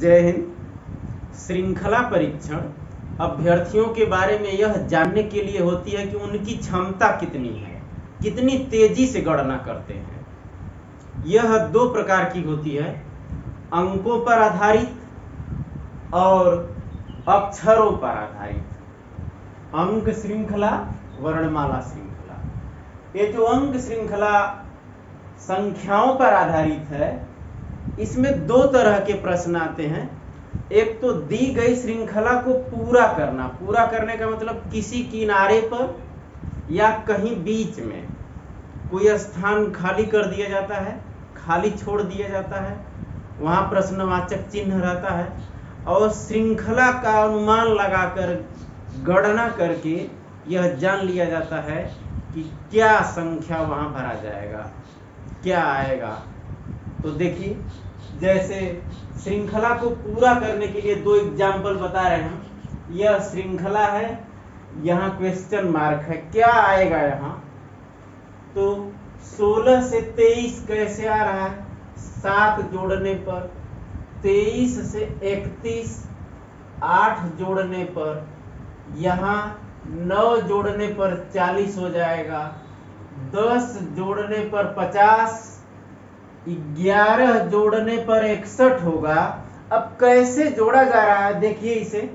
जय हिंद। श्रृंखला परीक्षण अभ्यर्थियों के बारे में यह जानने के लिए होती है कि उनकी क्षमता कितनी है, कितनी तेजी से गणना करते हैं। यह दो प्रकार की होती है, अंकों पर आधारित और अक्षरों पर आधारित। अंक श्रृंखला, वर्णमाला श्रृंखला। ये जो अंक श्रृंखला संख्याओं पर आधारित है, इसमें दो तरह के प्रश्न आते हैं। एक तो दी गई श्रृंखला को पूरा करना, पूरा करने का मतलब किसी किनारे पर या कहीं बीच में कोई स्थान खाली कर दिया जाता है, खाली छोड़ दिया जाता है, वहां प्रश्नवाचक चिन्ह रहता है, और श्रृंखला का अनुमान लगाकर गणना करके यह जान लिया जाता है कि क्या संख्या वहां भरा जाएगा, क्या आएगा। तो देखिए, जैसे श्रृंखला को पूरा करने के लिए दो एग्जाम्पल बता रहे हैं। यह श्रृंखला है, यहाँ क्वेश्चन मार्क है, क्या आएगा यहाँ। तो 16 से 23 कैसे आ रहा है, 7 जोड़ने पर, 23 से 31 8 जोड़ने पर, यहाँ 9 जोड़ने पर 40 हो जाएगा, 10 जोड़ने पर 50, 11 जोड़ने पर 61 होगा। अब कैसे जोड़ा जा रहा है देखिए इसे,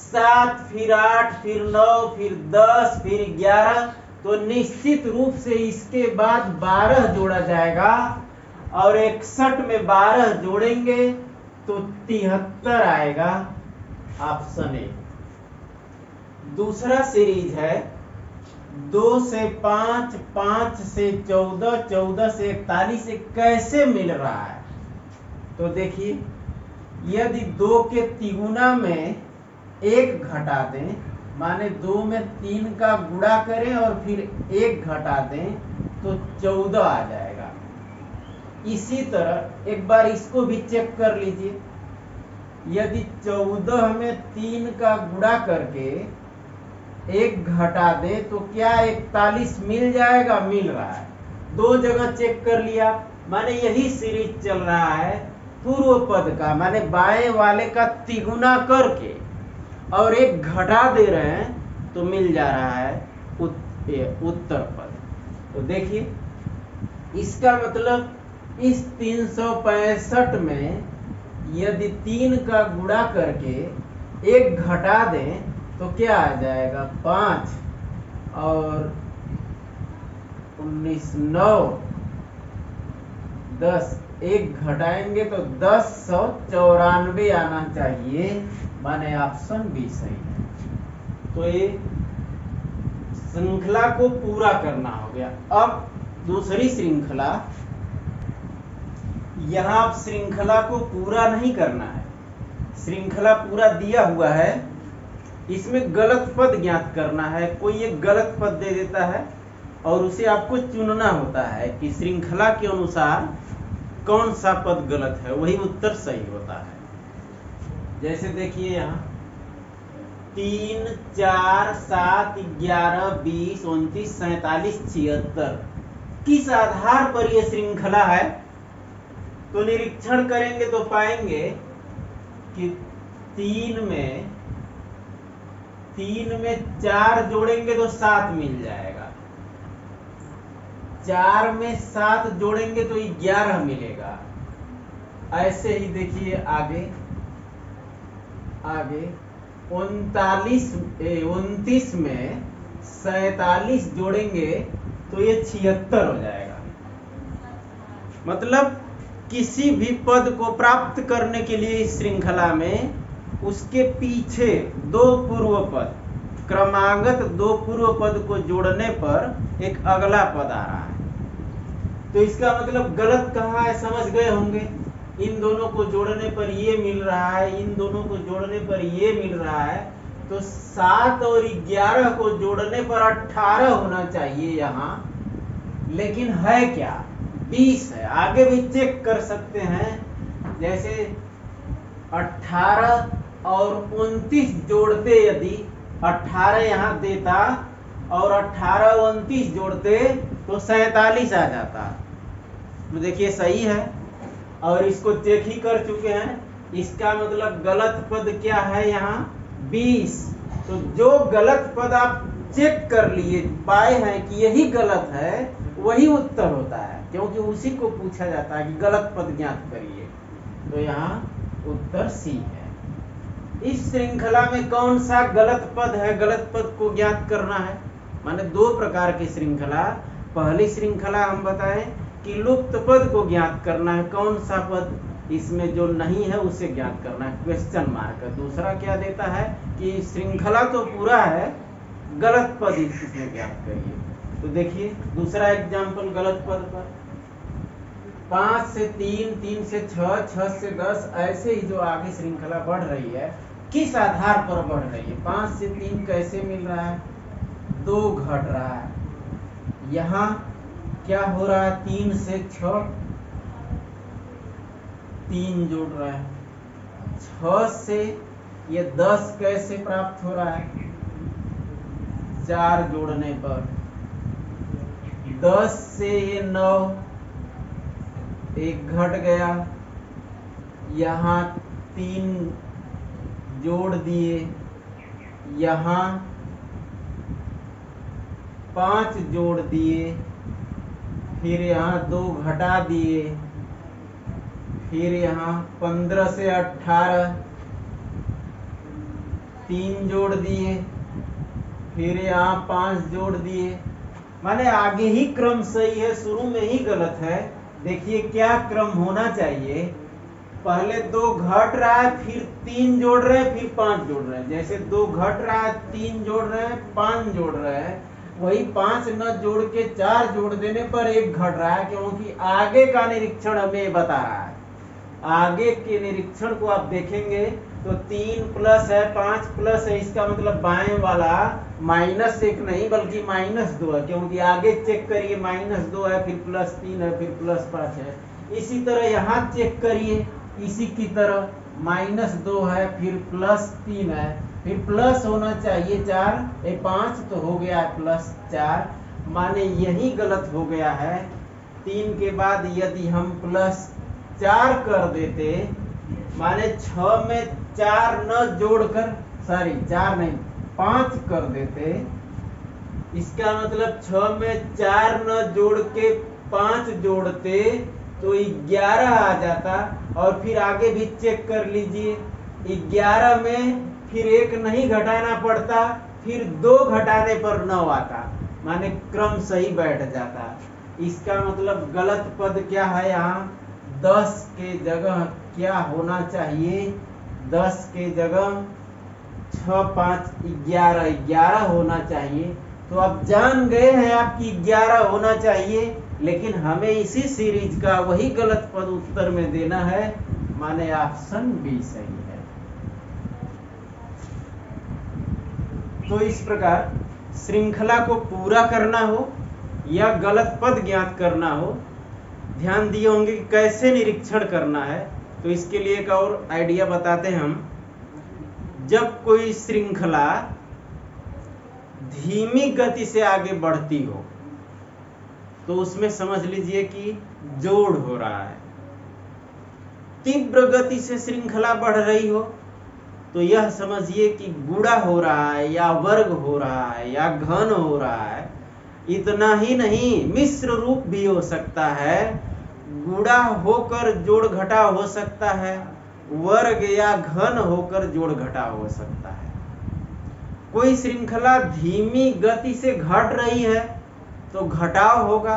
7 फिर 8 फिर 9 फिर 10 फिर 11, तो निश्चित रूप से इसके बाद 12 जोड़ा जाएगा, और 61 में 12 जोड़ेंगे तो 73 आएगा। Option A. दूसरा सीरीज है 2 से 5, 5 से 14, 14 से 41, कैसे मिल रहा है। तो देखिए, यदि 2 के तिगुना में 1 घटा दें, माने 2 में 3 का गुणा करें और फिर 1 घटा दें तो 14 आ जाएगा। इसी तरह एक बार इसको भी चेक कर लीजिए, यदि 14 में 3 का गुणा करके 1 घटा दे तो क्या 41 मिल जाएगा, मिल रहा है। दो जगह चेक कर लिया, माने यही सीरीज चल रहा है पूर्व पद का, माने बाएं वाले का तिगुना करके और 1 घटा दे रहे हैं तो मिल जा रहा है उत्तर पद। तो देखिए, इसका मतलब इस 365 में यदि 3 का गुणा करके 1 घटा दें तो क्या आ जाएगा, 5 और 19 9 10, 1 घटाएंगे तो 1094 आना चाहिए, माने ऑप्शन बी सही है। तो ये श्रृंखला को पूरा करना हो गया। अब दूसरी श्रृंखला, यहां आप श्रृंखला को पूरा नहीं करना है, श्रृंखला पूरा दिया हुआ है, इसमें गलत पद ज्ञात करना है। कोई एक गलत पद दे देता है और उसे आपको चुनना होता है कि श्रृंखला के अनुसार कौन सा पद गलत है, वही उत्तर सही होता है। जैसे देखिए, यहाँ 3 4 7 11 20 29 47 76, किस आधार पर यह श्रृंखला है। तो निरीक्षण करेंगे तो पाएंगे कि 3 में 4 जोड़ेंगे तो 7 मिल जाएगा, 4 में 7 जोड़ेंगे तो 11 मिलेगा। ऐसे ही देखिए आगे 29 में 47 जोड़ेंगे तो ये 76 हो जाएगा। मतलब किसी भी पद को प्राप्त करने के लिए इस श्रृंखला में उसके पीछे 2 पूर्व पद, क्रमागत 2 पूर्व पद को जोड़ने पर एक अगला पद आ रहा है। तो इसका मतलब गलत कहाँ है समझ गए होंगे। इन दोनों को जोड़ने पर ये मिल रहा है, इन दोनों को जोड़ने पर ये मिल रहा है, तो 7 और 11 को जोड़ने पर 18 होना चाहिए यहाँ, लेकिन है क्या, 20 है। आगे भी चेक कर सकते हैं, जैसे 18 और 29 जोड़ते, यदि 18 यहाँ देता और 18 29 जोड़ते तो 47 आ जाता। तो देखिए सही है, और इसको चेक ही कर चुके हैं, इसका मतलब गलत पद क्या है यहाँ 20। तो जो गलत पद आप चेक कर लिए पाए हैं कि यही गलत है वही उत्तर होता है, क्योंकि उसी को पूछा जाता है कि गलत पद ज्ञात करिए। तो यहाँ उत्तर सी है। इस श्रृंखला में कौन सा गलत पद है, गलत पद को ज्ञात करना है। माने दो प्रकार की श्रृंखला। पहली श्रृंखला हम बताएं कि लुप्त पद को ज्ञात करना है, कौन सा पद इसमें जो नहीं है उसे ज्ञात करना है, क्वेश्चन मार्क। दूसरा क्या देता है कि श्रृंखला तो पूरा है, गलत पद इसमें ज्ञात करिए। तो देखिए दूसरा एग्जाम्पल गलत पद पर 5 से 3, 3 से 6, 6 से 10, ऐसे ही जो आगे श्रृंखला बढ़ रही है किस आधार पर बढ़ रही है। 5 से 3 कैसे मिल रहा है, 2 घट रहा है। यहाँ क्या हो रहा है, 3 से 6 3 जोड़ रहा है। 6 से ये 10 कैसे प्राप्त हो रहा है, 4 जोड़ने पर। 10 से ये 9 1 घट गया। यहाँ 3 जोड़ दिए, यहाँ 5 जोड़ दिए, फिर यहाँ 2 घटा दिए, फिर यहाँ 15 से 18 3 जोड़ दिए, फिर यहाँ 5 जोड़ दिए। माने आगे ही क्रम सही है, शुरू में ही गलत है। देखिए क्या क्रम होना चाहिए, पहले 2 घट रहा है, फिर 3 जोड़ रहे हैं, फिर 5 जोड़ रहे हैं। जैसे 2 घट रहा है, 3 जोड़ रहे हैं, 5 जोड़ रहे हैं, वही 5 न जोड़ के 4 जोड़ देने पर 1 घट रहा है, क्योंकि आगे का निरीक्षण हमें बता रहा है। आगे के निरीक्षण को आप देखेंगे तो 3 प्लस है, 5 प्लस है, इसका मतलब बाएं वाला -1 नहीं बल्कि -2 है, क्योंकि आगे चेक करिए -2 है, फिर +3 है, फिर +5 है। इसी तरह यहाँ चेक करिए, इसी की तरह -2 है, फिर +3 है, फिर प्लस होना चाहिए 4, 5 तो हो गया +4। माने यही गलत हो गया है। 3 के बाद यदि हम +4 कर देते, माने 6 में 4 न जोड़कर, सॉरी 4 नहीं 5 कर देते, इसका मतलब 6 में 4 न जोड़ के 5 जोड़ते तो 11 आ जाता। और फिर आगे भी चेक कर लीजिए, 11 में फिर 1 नहीं घटाना पड़ता, फिर 2 घटाने पर 9 आता, माने क्रम सही बैठ जाता। इसका मतलब गलत पद क्या है, यहाँ 10 के जगह क्या होना चाहिए, 10 के जगह 6, 5, 11 होना चाहिए। तो अब जान गए हैं आपकी 11 होना चाहिए, लेकिन हमें इसी सीरीज का वही गलत पद उत्तर में देना है, माने ऑप्शन बी सही है। तो इस प्रकार श्रृंखला को पूरा करना हो या गलत पद ज्ञात करना हो, ध्यान दिए होंगे कि कैसे निरीक्षण करना है। तो इसके लिए एक और आइडिया बताते हैं हम। जब कोई श्रृंखला धीमी गति से आगे बढ़ती हो तो उसमें समझ लीजिए कि जोड़ हो रहा है। तीव्र गति से श्रृंखला बढ़ रही हो तो यह समझिए कि गुणा हो रहा है या वर्ग हो रहा है या घन हो रहा है। इतना ही नहीं, मिश्र रूप भी हो सकता है, गुणा होकर जोड़ घटा हो सकता है, वर्ग या घन होकर जोड़ घटा हो सकता है। कोई श्रृंखला धीमी गति से घट रही है तो घटाव होगा,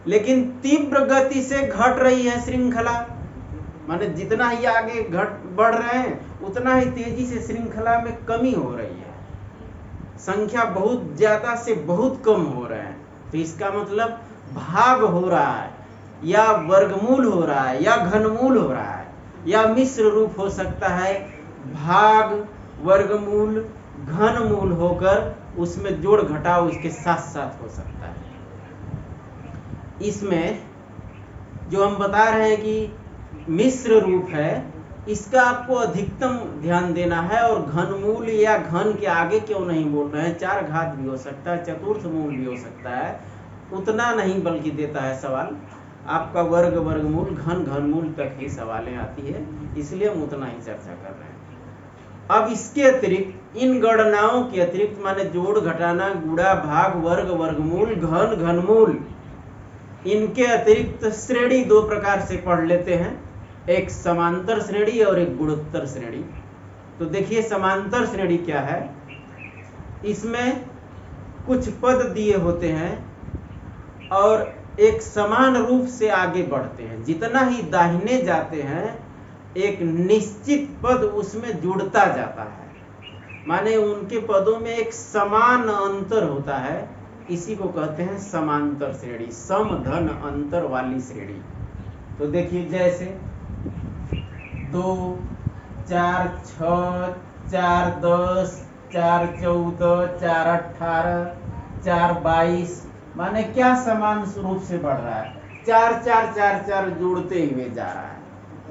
लेकिन तीव्र गति से घट रही है श्रृंखला, माने जितना ही आगे बढ़ रहे हैं उतना ही तेजी से श्रृंखला में कमी हो रही है, संख्या बहुत ज्यादा से बहुत कम हो रहे हैं। तो इसका मतलब भाग हो रहा है या वर्गमूल हो रहा है या घनमूल हो रहा है या मिश्र रूप हो सकता है, भाग वर्गमूल घनमूल होकर उसमें जोड़ घटाव इसके साथ साथ हो सकता है। इसमें जो हम बता रहे हैं कि मिश्र रूप है, इसका आपको अधिकतम ध्यान देना है। और घनमूल या घन के आगे क्यों नहीं बोल रहे हैं, 4 घात भी हो सकता है, चतुर्थ मूल भी हो सकता है, उतना नहीं बल्कि देता है सवाल। आपका वर्ग वर्गमूल घन घनमूल तक ही सवालें आती है, इसलिए हम उतना ही चर्चा कर रहे हैं। अब इसके अतिरिक्त इन गणनाओं के अतिरिक्त माने जोड़ घटाना गुणा भाग वर्ग वर्गमूल घन घनमूल, इनके अतिरिक्त श्रेणी दो प्रकार से पढ़ लेते हैं, एक समांतर श्रेणी और एक गुणोत्तर श्रेणी। तो देखिए समांतर श्रेणी क्या है, इसमें कुछ पद दिए होते हैं और एक समान रूप से आगे बढ़ते हैं, जितना ही दाहिने जाते हैं एक निश्चित पद उसमें जुड़ता जाता है, माने उनके पदों में एक समान अंतर होता है, इसी को कहते हैं समांतर श्रेणी, सम धन अंतर वाली श्रेणी। तो देखिए जैसे 2 4 6 4 10 4 14 4 18 4 22, माने क्या समान रूप से बढ़ रहा है, 4 4 4 4 जुड़ते हुए जा रहा है,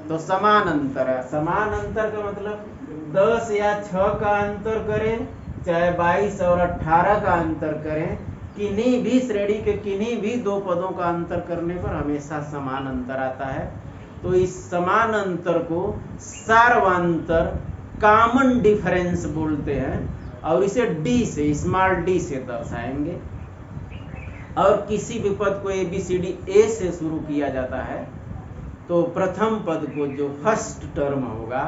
तो समान अंतर है। समान अंतर का मतलब 10 या 6 का अंतर करें, चाहे 22 और 18 का अंतर करें, किन्हीं भी श्रेणी के किन्हीं भी दो पदों का अंतर करने पर हमेशा समान अंतर आता है। तो इस समान अंतर को सार्वांतर कॉमन डिफरेंस बोलते हैं और इसे डी से, स्मॉल डी से दर्शाएंगे। और किसी भी पद को ABCD A से शुरू किया जाता है तो प्रथम पद को जो फर्स्ट टर्म होगा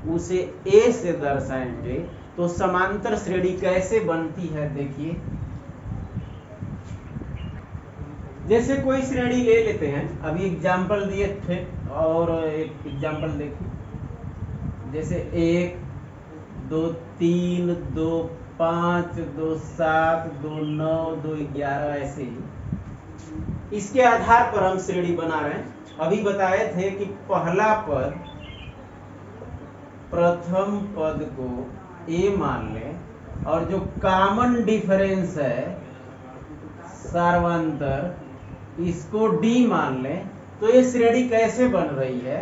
उसे A से दर्शाएंगे। तो समांतर श्रेणी कैसे बनती है देखिए, जैसे कोई श्रेणी ले लेते हैं, अभी एग्जाम्पल दिए थे और एक एग्जाम्पल देखिए, जैसे 1 2 3 2 5 2 7 2 9 2 11, ऐसे ही इसके आधार पर हम श्रेणी बना रहे हैं। अभी बताए थे कि पहला पद प्रथम पद को A मान लें और जो कॉमन डिफरेंस है सार्वंतर इसको D मान लें, तो ये श्रेणी कैसे बन रही है,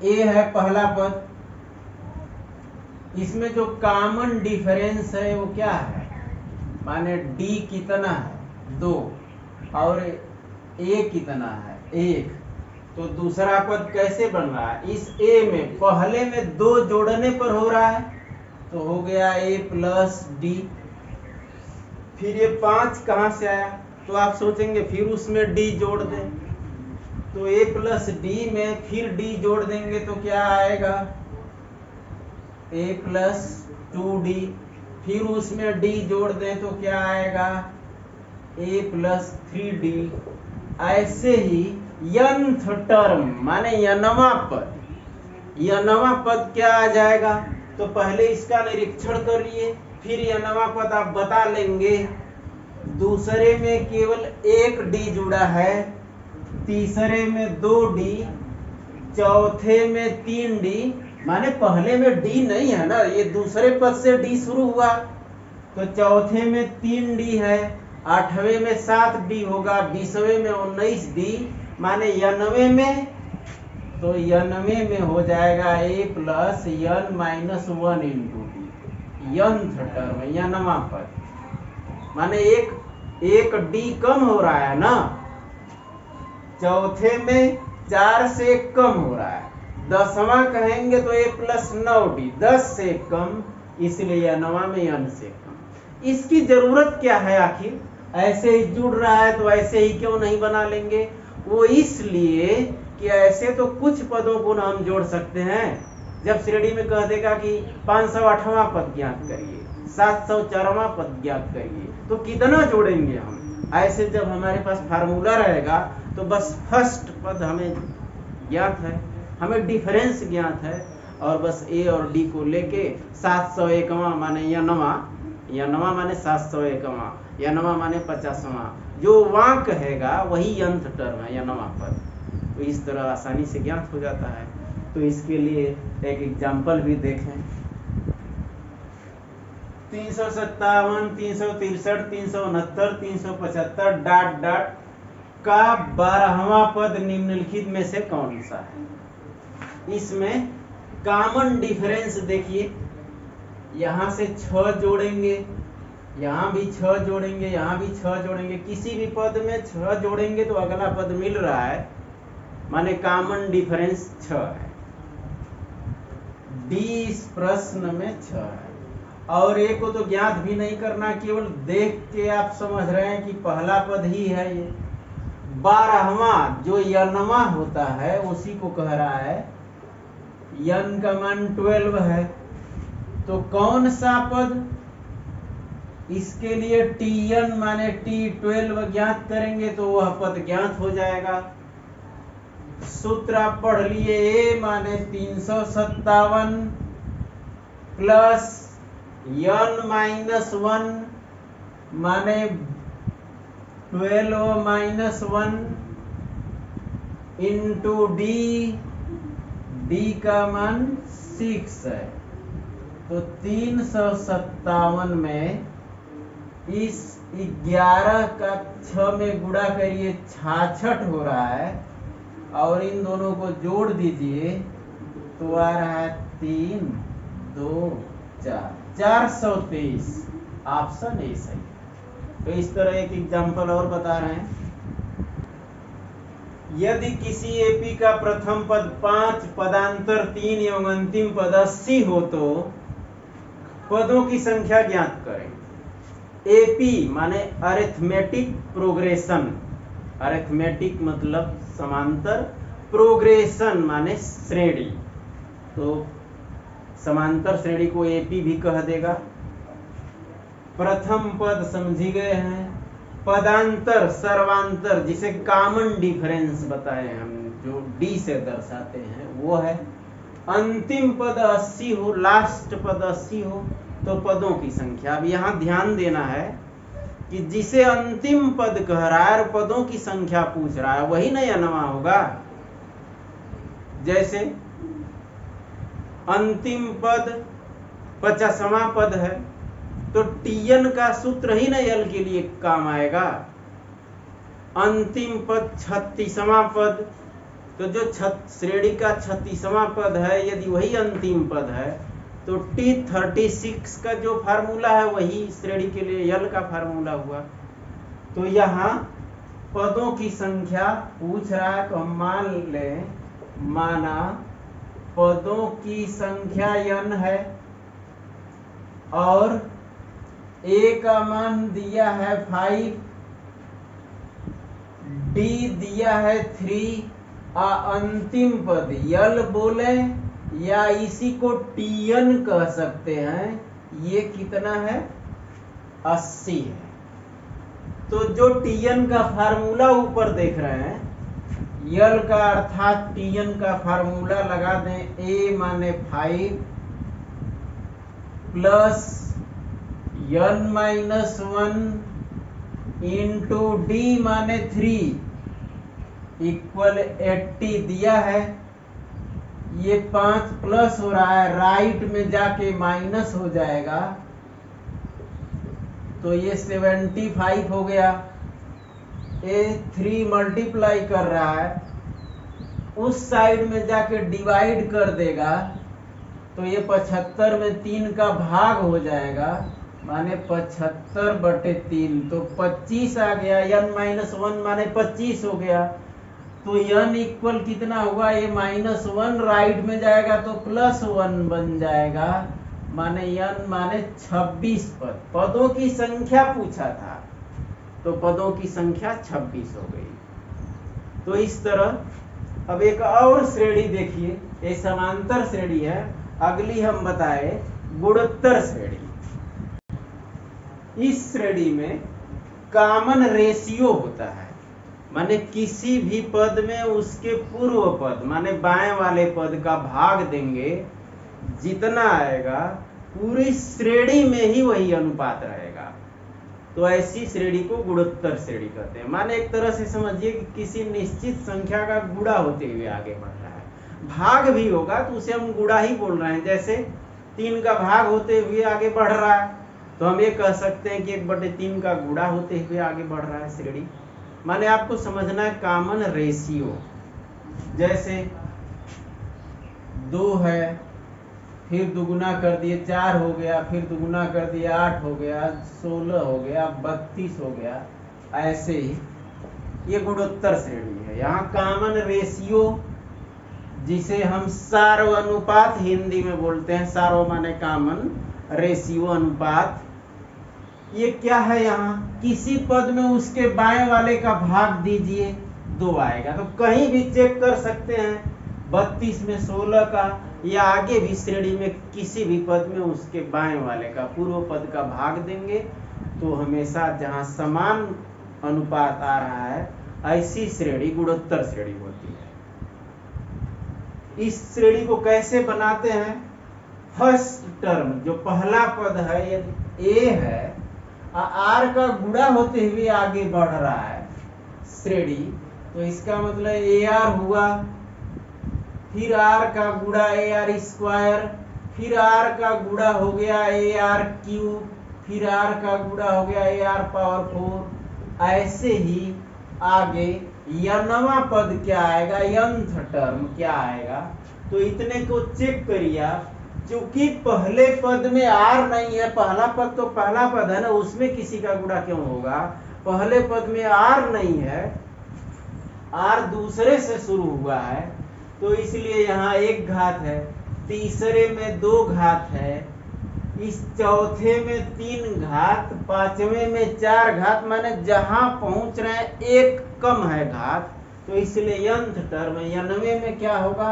A है पहला पद, इसमें जो कॉमन डिफरेंस है वो क्या है, माने D कितना है 2 और A कितना है 1, तो दूसरा पद कैसे बन रहा है, इस A में पहले में 2 जोड़ने पर हो रहा है तो हो गया A प्लस D। फिर ये 5 कहां से आया, तो आप सोचेंगे फिर उसमें D जोड़ दें, तो A प्लस D में फिर D जोड़ देंगे तो क्या आएगा A प्लस 2D, फिर उसमें D जोड़ दें तो क्या आएगा A प्लस 3D। ऐसे ही nth टर्म माने nवां पद, nवां पद क्या आ जाएगा, तो पहले इसका निरीक्षण करिए, फिर nवां पद आप बता लेंगे। दूसरे में केवल 1 D जुड़ा है, तीसरे में 2D, चौथे में 3D, माने पहले में D नहीं है ना, ये दूसरे पद से D शुरू हुआ, तो चौथे में 3D है, 8वें में 7D होगा, 20वें में 19D, माने 90वें में, तो 90वें में हो जाएगा A plus n minus 1 into D, nth term 9वां पद, माने एक D कम हो रहा है ना, चौथे में 4 से कम हो रहा है, 10वां कहेंगे तो A प्लस 9D, 10 से कम, इसलिए 9वां में n से कम। इसकी जरूरत क्या है, आखिर ऐसे ही जुड़ रहा है तो ऐसे ही क्यों नहीं बना लेंगे, वो इसलिए कि ऐसे तो कुछ पदों को ना हम जोड़ सकते हैं। जब श्रेणी में कह देगा कि 508वां पद ज्ञात करिए, 704वां पद ज्ञात करिए, तो कितना जोड़ेंगे हम। ऐसे जब हमारे पास फार्मूला रहेगा तो बस फर्स्ट पद हमें ज्ञात है, हमें डिफरेंस ज्ञात है, और बस A और D को लेके 701वां माने नवा माने 701वां, नवा माने 50वां, जो वां कहेगा वही nth टर्म है नवा पद। तो इस तरह आसानी से ज्ञात हो जाता है। तो इसके लिए एक एग्जाम्पल भी देखें, 357 363 369 375 डॉट डॉट का 12वां पद निम्नलिखित में से कौन सा है। इसमें कॉमन डिफरेंस देखिए, यहां से 6 जोड़ेंगे, यहाँ भी 6 जोड़ेंगे, यहाँ भी 6 जोड़ेंगे, किसी भी पद में 6 जोड़ेंगे तो अगला पद मिल रहा है, माने कॉमन डिफरेंस 6 है। डी इस प्रश्न में 6 है। और ए को तो ज्ञात भी नहीं करना, केवल देख के आप समझ रहे हैं कि पहला पद ही है ये। 12वां जो यनवा होता है उसी को कह रहा है, यन का मान 12 है। तो कौन सा पद, इसके लिए Tn माने T12 ज्ञात करेंगे तो वह पद ज्ञात हो जाएगा। सूत्र आप पढ़ लिए, ए माने 357 प्लस n-1 माने 12-1 इंटू डी का मान 6 है। तो 357 में इस 11 का 6 में गुणा करिए, 66 हो रहा है, और इन दोनों को जोड़ दीजिए तो आ रहा है 3, 2, 4, 423। ऑप्शन ए सही है। तो इस तरह एक एग्जाम्पल और बता रहे हैं। यदि किसी एपी का प्रथम पद 5, पदांतर 3 एवं अंतिम पद 80 हो तो पदों की संख्या ज्ञात करें। एपी माने अरिथमेटिक प्रोग्रेशन, अरिथमेटिक मतलब समांतर, प्रोग्रेशन माने श्रेणी, तो समांतर श्रेणी को एपी भी कह देगा। प्रथम पद समझी गए हैं, पदांतर सर्वांतर जिसे कॉमन डिफरेंस बताए हम, जो डी से दर्शाते हैं वो है। अंतिम पद 80 हो, लास्ट पद 80 हो तो पदों की संख्या। अब यहाँ ध्यान देना है कि जिसे अंतिम पद कह रहा है और पदों की संख्या पूछ रहा है वही न यनवा होगा। जैसे अंतिम पद 50वां पद है तो Tn का सूत्र ही न यल के लिए काम आएगा। अंतिम पद 36वां पद, तो जो श्रेणी का 36वां पद है यदि वही अंतिम पद है तो T36 का जो फार्मूला है वही श्रेणी के लिए यल का फार्मूला हुआ। तो यहाँ पदों की संख्या पूछ रहा है तो हम मान लें, माना पदों की संख्या n है और a का मान दिया है 5, d दिया है 3, अंतिम पद यल बोले या इसी को Tn कह सकते हैं, ये कितना है 80 है। तो जो Tn का फार्मूला ऊपर देख रहे हैं, यल का अर्थात Tn का फार्मूला लगा दें, a माने 5 प्लस n-1 इंटू d माने 3 इक्वल 80 दिया है। ये 5 प्लस हो रहा है, राइट में जाके माइनस हो जाएगा तो ये 75 हो गया। ए 3 मल्टीप्लाई कर रहा है, उस साइड में जाके डिवाइड कर देगा तो ये 75 में 3 का भाग हो जाएगा, माने 75/3 तो 25 आ गया। n-1 माने 25 हो गया। तो n इक्वल कितना हुआ, ये -1 राइट में जाएगा तो +1 बन जाएगा, माने n माने 26 पद। पदों की संख्या पूछा था तो पदों की संख्या 26 हो गई। तो इस तरह अब एक और श्रेणी देखिए, ये समांतर श्रेणी है, अगली हम बताए गुणोत्तर श्रेणी। इस श्रेणी में कॉमन रेशियो होता है, माने किसी भी पद में उसके पूर्व पद माने बाएं वाले पद का भाग देंगे, जितना आएगा पूरी श्रेणी में ही वही अनुपात रहेगा। तो ऐसी श्रेणी को गुणोत्तर श्रेणी कहते हैं। माने एक तरह से समझिए कि किसी निश्चित संख्या का गुणा होते हुए आगे बढ़ रहा है, भाग भी होगा तो उसे हम गुणा ही बोल रहे हैं। जैसे 3 का भाग होते हुए आगे बढ़ रहा है तो हम ये कह सकते हैं कि 1/3 का गुणा होते हुए आगे बढ़ रहा है श्रेणी। माने आपको समझना है कॉमन रेशियो, जैसे 2 है फिर दुगुना कर दिए 4 हो गया, फिर दुगुना कर दिए 8 हो गया, 16 हो गया, 32 हो गया। ऐसे ही ये गुणोत्तर श्रेणी है। यहाँ कॉमन रेशियो जिसे हम सार्व अनुपात हिंदी में बोलते हैं, सार्व माने कॉमन, रेशियो अनुपात, ये क्या है? यहाँ किसी पद में उसके बाएं वाले का भाग दीजिए 2 आएगा। तो कहीं भी चेक कर सकते हैं, 32 में 16 का, या आगे भी श्रेणी में किसी भी पद में उसके बाएं वाले का, पूर्व पद का भाग देंगे तो हमेशा जहां समान अनुपात आ रहा है ऐसी श्रेणी गुणोत्तर श्रेणी होती है। इस श्रेणी को कैसे बनाते हैं? फर्स्ट टर्म जो पहला पद है यदि ए है, आर का गुणा होते हुए आगे बढ़ रहा है श्रेणी, तो इसका मतलब ए आर हुआ, फिर आर का गुणा ए आर स्क्वायर, फिर आर का गुणा हो गया ए आर क्यूब, फिर आर का गुणा हो गया ए आर पावर 4। ऐसे ही आगे यनवा पद क्या आएगा, यंथ टर्म क्या आएगा। तो इतने को चेक करिए आप, क्योंकि पहले पद में आर नहीं है, पहला पद तो पहला पद है ना, उसमें किसी का गुणा क्यों होगा? पहले पद में आर नहीं है, आर दूसरे से शुरू हुआ है, तो इसलिए यहाँ 1 घात है, तीसरे में 2 घात है, इस चौथे में 3 घात, पांचवें में 4 घात, माने जहां पहुंच रहे हैं 1 कम है घात, तो इसलिए यंथ टर्म यनवे में क्या होगा?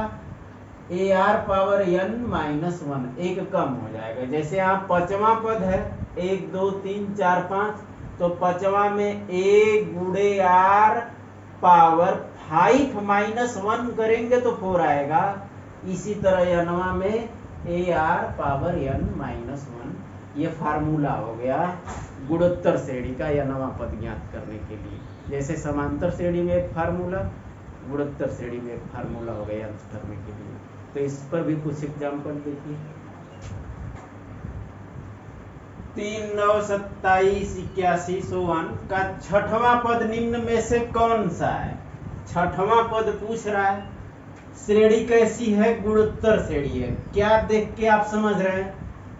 A R power n minus 1, 1 कम हो जाएगा। जैसे आप पांचवा पद है 1 2 3 4 5, तो पांचवा में ए गुणे आर पावर 5 माइनस 1 करेंगे तो 4 आएगा। इसी तरह यनवा में A R power n minus 1। ये फार्मूला हो गया गुणोत्तर श्रेणी का यनवा पद ज्ञात करने के लिए। जैसे समांतर श्रेणी में एक फार्मूला, गुणोत्तर श्रेणी में एक फार्मूला हो गया अंत करने के लिए। तो इस पर भी कुछ एग्जाम्पल देखिए। 3 9 27 81 1 का छठवां पद निम्न में से कौन सा है? छठवां पद पूछ रहा है। श्रेणी कैसी है? गुणोत्तर श्रेणी है। क्या देख के आप समझ रहे हैं?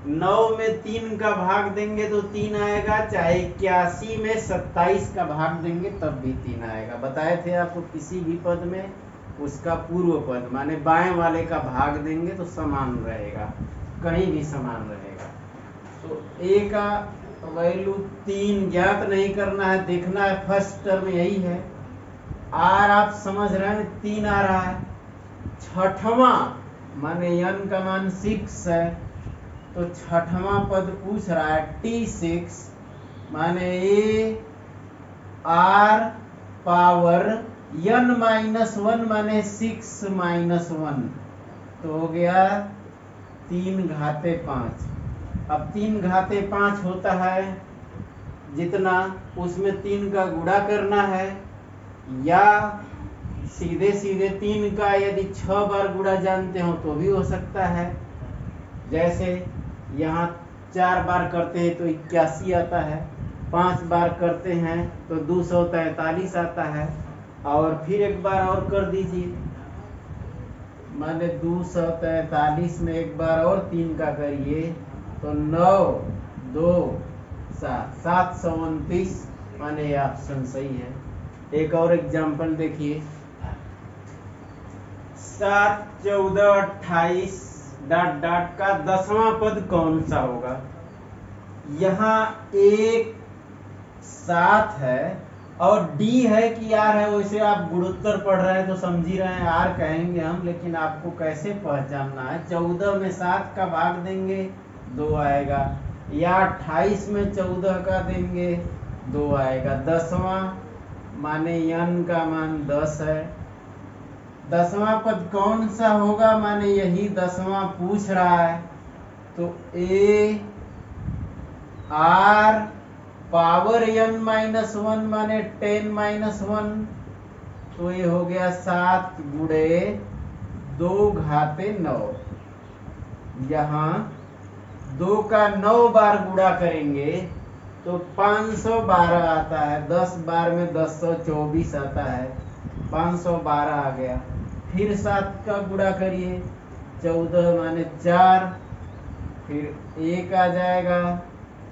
9 में 3 का भाग देंगे तो 3 आएगा, चाहे 81 में 27 का भाग देंगे तब भी 3 आएगा। बताए थे आपको, किसी भी पद में उसका पूर्व पद माने बाएं वाले का भाग देंगे तो समान रहेगा, कहीं भी समान रहेगा। तो ए का वैल्यू 3 ज्ञात नहीं करना है, देखना है फर्स्ट टर्म यही है। आर आप समझ रहे हैं 3 आ रहा है। छठवां माने n का मान 6 है, तो छठवां पद पूछ रहा है T6 माने A R power n minus 1 माने 6 माइनस 1, तो हो गया 3 घाते 5। अब 3 घाते 5 होता है जितना, उसमें 3 का गुणा करना है, या सीधे सीधे 3 का यदि 6 बार गुणा जानते हो तो भी हो सकता है। जैसे यहाँ 4 बार करते हैं तो 81 आता है, 5 बार करते हैं तो 243 आता है, और फिर एक बार और कर दीजिए, माने 243 में एक बार और 3 का करिए तो 9 2 7 729, माने ये ऑप्शन सही है। एक और एग्जांपल देखिए, 7 14 28 डॉट डॉट का 10वां पद कौन सा होगा? यहाँ 1 7 है और डी है कि आर है। वैसे आप गुणोत्तर पढ़ रहे हैं तो समझ ही रहे हैं, आर कहेंगे हम, लेकिन आपको कैसे पहचानना है? 14 में 7 का भाग देंगे 2 आएगा, या 28 में 14 का देंगे 2 आएगा। 10वां माने n का मान 10 है। 10वां पद कौन सा होगा? माने यही 10वां पूछ रहा है, तो A R power n minus 1 माने 10 माइनस 1, तो ये हो गया 7 गुणे 2 घाते 9। यहाँ 2 का 9 बार गुणा करेंगे तो 512 आता है, 10 बार में 1024 आता है, 512 आ गया। फिर 7 का गुणा करिए, 14 माने 4, फिर 1 आ जाएगा,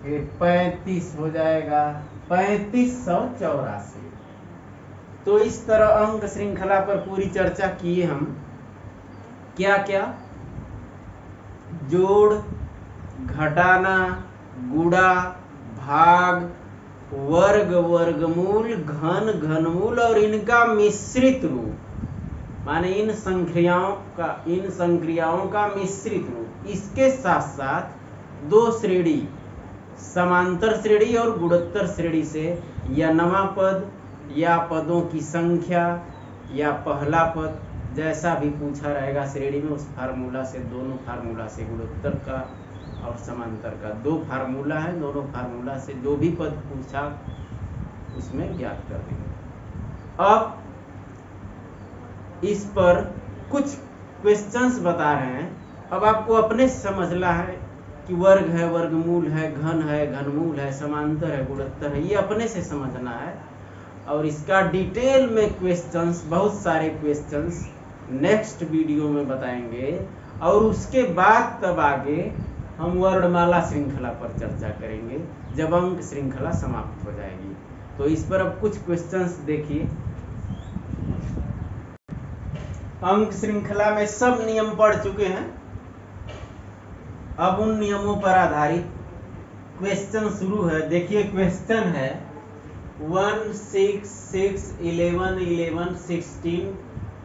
फिर 35 हो जाएगा, 3584। तो इस तरह अंक श्रृंखला पर पूरी चर्चा किए हम। क्या क्या? जोड़, घटाना, गुणा, भाग, वर्ग, वर्गमूल, घन, घनमूल और इनका मिश्रित रूप, माने इन संक्रियाओं का मिश्रित रूप। इसके साथ साथ दो श्रेणी, समांतर श्रेणी और गुणोत्तर श्रेणी से या नवा पद या पदों की संख्या या पहला पद जैसा भी पूछा रहेगा श्रेणी में, उस फार्मूला से, दोनों फार्मूला से, गुणोत्तर का और समांतर का 2 फार्मूला है, दोनों फार्मूला से जो भी पद पूछा उसमें ज्ञात कर देंगे। अब इस पर कुछ क्वेश्चंस बता रहे हैं। अब आपको अपने समझना है कि वर्ग है, वर्गमूल है, घन है, घनमूल है, समांतर है, गुणोत्तर है, ये अपने से समझना है। और इसका डिटेल में क्वेश्चंस, बहुत सारे क्वेश्चंस नेक्स्ट वीडियो में बताएंगे। और उसके बाद तब आगे हम वर्णमाला श्रृंखला पर चर्चा करेंगे, जब अंक श्रृंखला समाप्त हो जाएगी। तो इस पर अब कुछ क्वेश्चंस देखिए। अंक श्रृंखला में सब नियम पढ़ चुके हैं, अब उन नियमों पर आधारित क्वेश्चन शुरू है। देखिए क्वेश्चन है 1, 6, 6, 11, 11, 16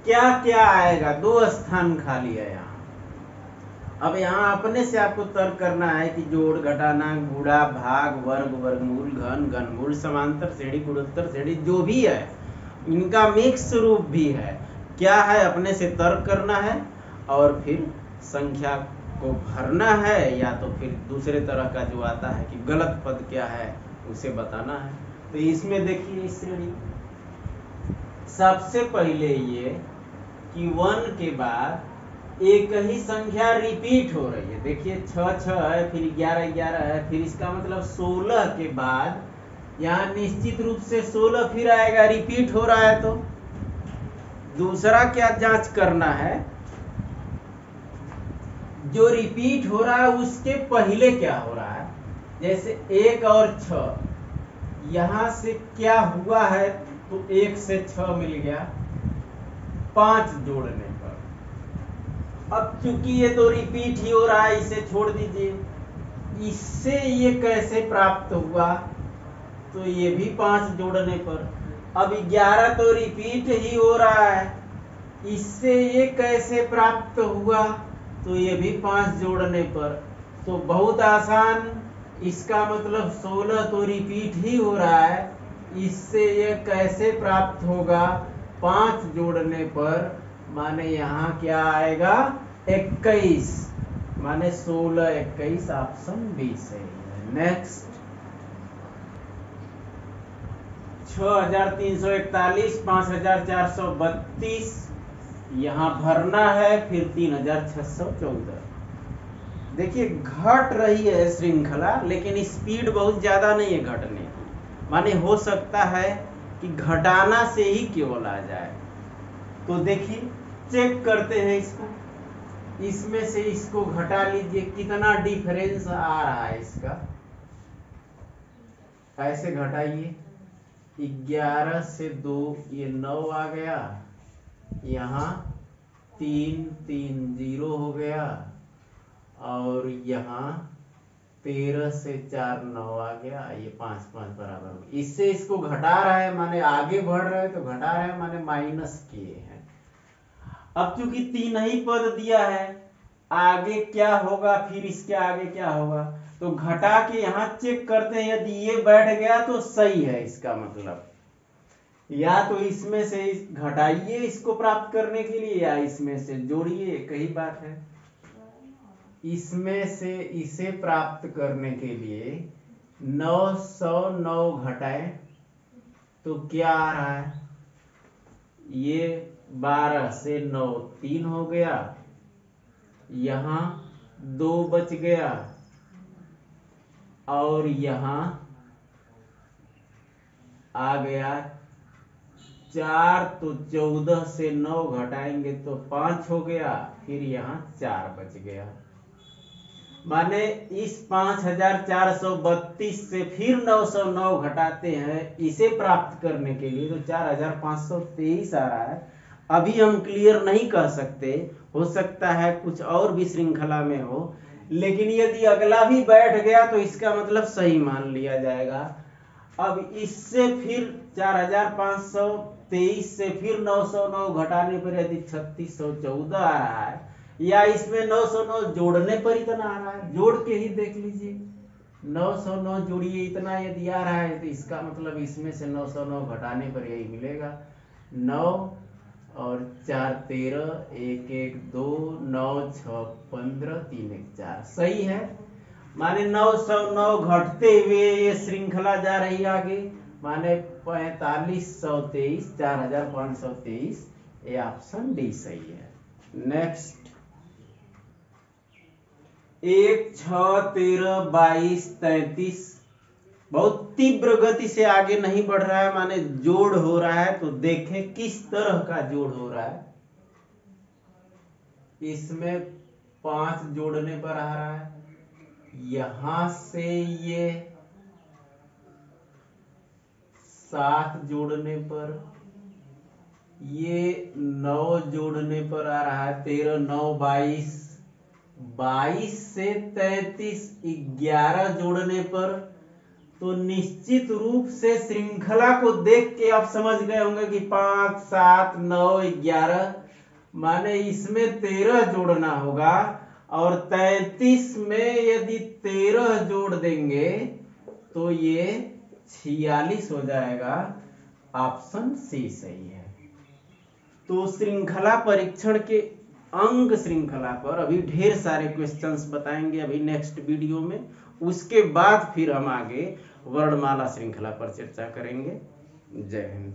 क्या क्या आएगा? 2 स्थान खाली है यहाँ। अब यहाँ अपने से आपको तर्क करना है कि जोड़, घटाना, गुणा, भाग, वर्ग, वर्गमूल, घन, घनमूल, समांतर श्रेणी, गुणोत्तर श्रेणी जो भी है, इनका मिक्स रूप भी है। क्या है अपने से तर्क करना है और फिर संख्या को भरना है, या तो फिर दूसरे तरह का जो आता है कि गलत पद क्या है उसे बताना है। तो इसमें देखिए इस श्रेणी सबसे पहले ये कि 1 के बाद एक ही संख्या रिपीट हो रही है। देखिए 6 6 है, फिर 11 11 है, फिर इसका मतलब 16 के बाद यहाँ निश्चित रूप से 16 फिर आएगा, रिपीट हो रहा है। तो दूसरा क्या जांच करना है, जो रिपीट हो रहा है उसके पहले क्या हो रहा है। जैसे 1 और 6, यहां से क्या हुआ है तो 1 से 6 मिल गया 5 जोड़ने पर। अब चूंकि ये तो रिपीट ही हो रहा है, इसे छोड़ दीजिए। इससे ये कैसे प्राप्त हुआ, तो ये भी 5 जोड़ने पर। अब 11 तो रिपीट ही हो रहा है, इससे ये कैसे प्राप्त हुआ, तो ये भी 5 जोड़ने पर। तो बहुत आसान, इसका मतलब 16 तो रिपीट ही हो रहा है, इससे ये कैसे प्राप्त होगा, 5 जोड़ने पर। माने यहाँ क्या आएगा 21, माने 16 21, ऑप्शन बी सही है। नेक्स्ट 6341, 5432 यहाँ भरना है, फिर 3614। देखिए घट रही है श्रृंखला, लेकिन स्पीड बहुत ज्यादा नहीं है घटने की। माने हो सकता है कि घटाना से ही केवल आ जाए। तो देखिए चेक करते हैं इसको, इसमें से इसको घटा लीजिए, कितना डिफरेंस आ रहा है इसका। ऐसे घटाइए, 11 से 2 ये 9 आ गया, यहाँ 3 3 0 हो गया, और यहाँ 13 से 4 9 आ गया, ये 5 5 बराबर हो। इससे इसको घटा रहा है, माने आगे बढ़ रहे हैं, तो घटा रहे हैं माने माइनस किए हैं। अब चूंकि 3 ही पद दिया है, आगे क्या होगा, फिर इसके आगे क्या होगा, तो घटा के यहाँ चेक करते हैं। यदि ये बैठ गया तो सही है, इसका मतलब या तो इसमें से घटाइए इसको प्राप्त करने के लिए, या इसमें से जोड़िए, एक ही बात है। इसमें से इसे प्राप्त करने के लिए 909 घटाए तो क्या आ रहा है, ये 12 से 9 3 हो गया, यहाँ 2 बच गया, और यहाँ आ गया 4। तो 14 से 9 घटाएंगे तो 5 हो गया, फिर यहाँ 4 बच गया। माने इस 5432 से फिर 909 घटाते हैं इसे प्राप्त करने के लिए, तो 4523 आ रहा है। अभी हम क्लियर नहीं कह सकते, हो सकता है कुछ और भी श्रृंखला में हो, लेकिन यदि अगला भी बैठ गया तो इसका मतलब सही मान लिया जाएगा। अब इससे फिर 4523 से फिर 909 घटाने पर यदि 3614 आ रहा है, या इसमें 909 जोड़ने पर इतना आ रहा है, जोड़ के ही देख लीजिए। 909 जोड़िए इतना यदि आ रहा है तो इसका मतलब इसमें से 909 घटाने पर यही मिलेगा। 9 और 4 13, 1 1 2, 9 6 15, 3 1 4 सही है। माने 909 घटते हुए ये श्रृंखला जा रही आगे, माने 4523, 4523, ये ऑप्शन डी सही है। नेक्स्ट 1 6 13 22 33 बहुत तीव्र गति से आगे नहीं बढ़ रहा है, माने जोड़ हो रहा है, तो देखें किस तरह का जोड़ हो रहा है। इसमें 5 जोड़ने पर आ रहा है, यहां से ये 7 जोड़ने पर, ये 9 जोड़ने पर आ रहा है, 13 9 22, 22 से 33 11 जोड़ने पर, तो निश्चित रूप से श्रृंखला को देख के आप समझ गए होंगे कि 5 7 9 11, माने इसमें 13 जोड़ना होगा, और 33 में यदि 13 जोड़ देंगे तो ये 46 हो जाएगा। ऑप्शन सी सही है। तो श्रृंखला परीक्षण के अंग श्रृंखला पर अभी ढेर सारे क्वेश्चंस बताएंगे अभी नेक्स्ट वीडियो में। उसके बाद फिर हम आगे वर्णमाला श्रृंखला पर चर्चा करेंगे। जय हिंद।